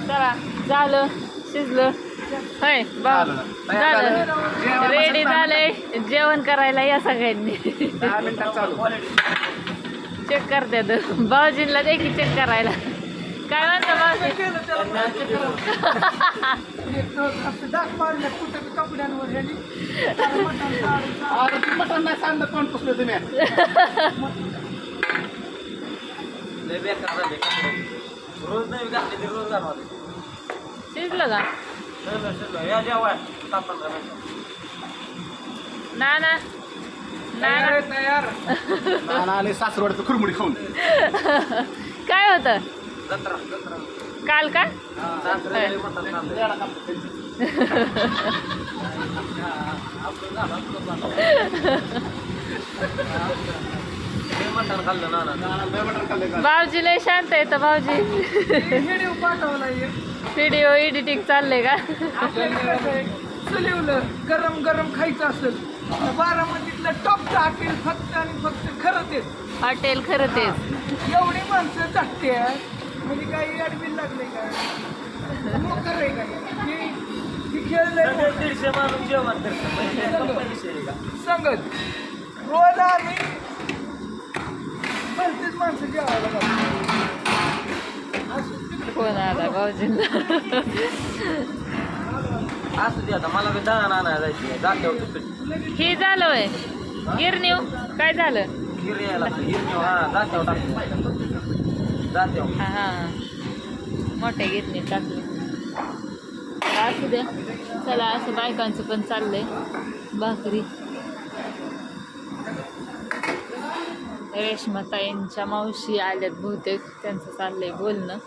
चला झालं शिजलं होय झालं रेडी झालंय जेवण करायला या सगळ्यांनी 10 मिनिटात चालू. चेक करतात भाऊजींना दे की चेक करायला काय म्हणता भाऊजी मटण नाही सांगत कोण पुसलं तुम्ही. रोज नाही घातले ते रोज घालवा शिजलं का या जेव्हा 7-15 मिनिटं ना ना तयार नाना आले सासरवाडचं खुरमुडी खाऊन. काय होतं जत्रा काल का सासरे म्हणतात ना मटण खाल्लं ना भाऊजी लय शांत आहे तर भाऊजी व्हिडिओ एडिटिंग चाललंय का चलिवलं गरम गरम खायचं असेल बारामतीतलं टॉपचं हॉटेल फक्त आणि फक्त खरं तेच हॉटेल खरं तेच एवढी माणसं जगते म्हणजे काही अडविल लागले का मोकर आहे काय ही खेळलंय 150 माणूस जेवण करतात संगत रोज आम्ही भलतीच माणसं जेवायला कोण आला भाऊजींना असू दे आता मला बी दळण आणायला जायची जात्यावर हे झालं होय गिरणीव काय झालं गिर यायला हा जात्यावर टाकतो जात्यावर हा हा मोठ्या गिरणी टाकली असू द्या चला असं बायकांचं पण चाललंय भाकरी रेश्माताईंच्या मावशी आल्यात बहुतेक त्यांचं चाललंय बोलणं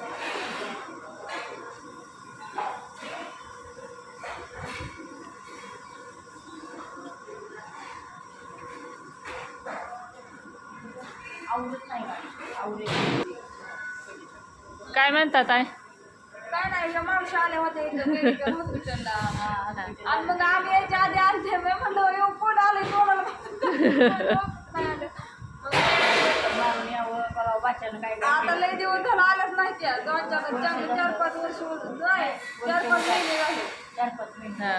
काय म्हणतात आहे काय नाही या मावशी आल्या होत्या इथं मेडिकल हॉस्पिटलला आणि मग आम्ही यायच्या आधी आलते मी म्हणलं येऊ कोण आले कोणाला आता लय दिवस झाला आल्याच नाही त्या 4-5 वर्ष नाही 4-5 महिने झाले हा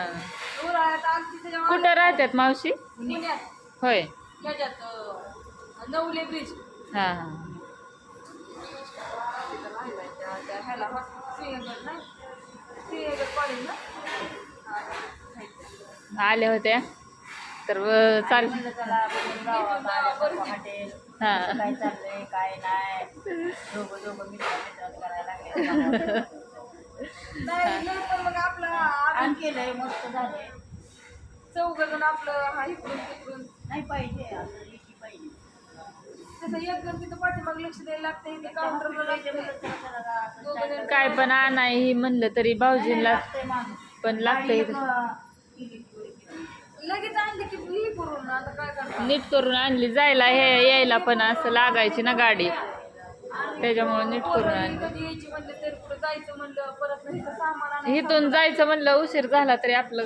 उन्हाळ्यात आमची त्याच्यामुळे कुठं राहतात मावशी पुण्यात होय ह्याच्यात नवले ब्रिज हा हा त्या ह्याला सिंहगड नाही सिंहगड कॉलेज ना आल्या होत्या तर चाल हा काय चाललंय काय नाही दोघं मित्र करायला लागले नाही नंतर मग आपलं आराम केलंय मस्त झालंय चौघजण आपलं हा इकडून तिकडून नाही पाहिजे असं एकी पाहिजे तसं एक जण तिथं पाठीमाग लक्ष द्यायला लागते ते काउंटरला लागते काय पण आणाय म्हणलं तरी भाऊजींला पण लागतंय लगेच आणली की ही करून आता काय करणार नीट करून आणली जायला हे यायला पण असं लागायची ना गाडी त्याच्यामुळे नीट करून आणली कधी यायची म्हणलं तरी पुढे जायचं म्हणलं परत नाही तर सामान आणायचं इथून जायचं म्हणलं उशीर झाला तरी आपलं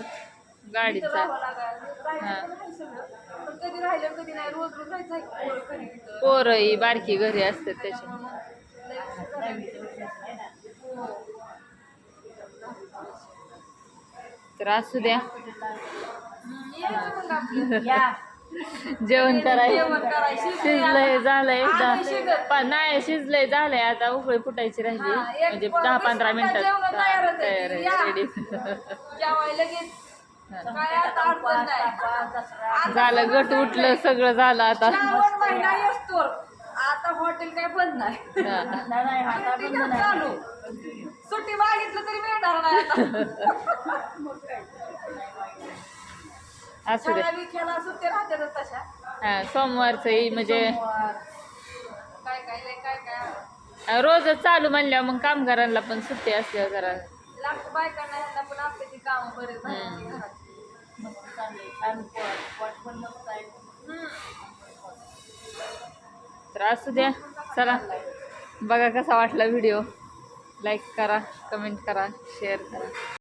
गाडीचा राहावं लागायचं राहायचं नाही सगळं पण कधी राहिलं कधी नाही रोज रोज जायचं आहे पोरं घरी तिथं. पोरं ही बारकी घरी असते त्याच्या लय उशीर झाला. तर असू द्या यायचं मग आपलं या जेवण करायचं जेवण करायचं शिजलंय झालंय आधी शिजत. नाही शिजलंय झालंय आता उकळी फुटायची राहिली हा, एक म्हणजे पण 10-15 मिनिटात जेवण तयारच आहे. तयार या. आहे रेडी जेवायला लगेच काय आता अडचण नाही झालं गट उठलं सगळं झालं आता श्रावण महिना असतो आता हॉटेल काय बंद नाही हा. नाही आता सुट्टी काय चालू सुट्टी मागितलं तरी मिळणार नाही आता असू दे विख्याला सुट्टी राहतात तशा हा सोमवारचं म्हणजे काय काय लय काय काय रोजच चालू म्हणल्यावर मग कामगारांना पण सुट्टी असल्यावर जरा लागतं बायकांना ह्यांना पण असते ती कामं बरेच हम्म. घरात मस्त चाललंय छान पोट पण मस्त आहे तर असू द्या चला बघा कसा वाटला व्हिडिओ लाईक करा कमेंट करा शेअर करा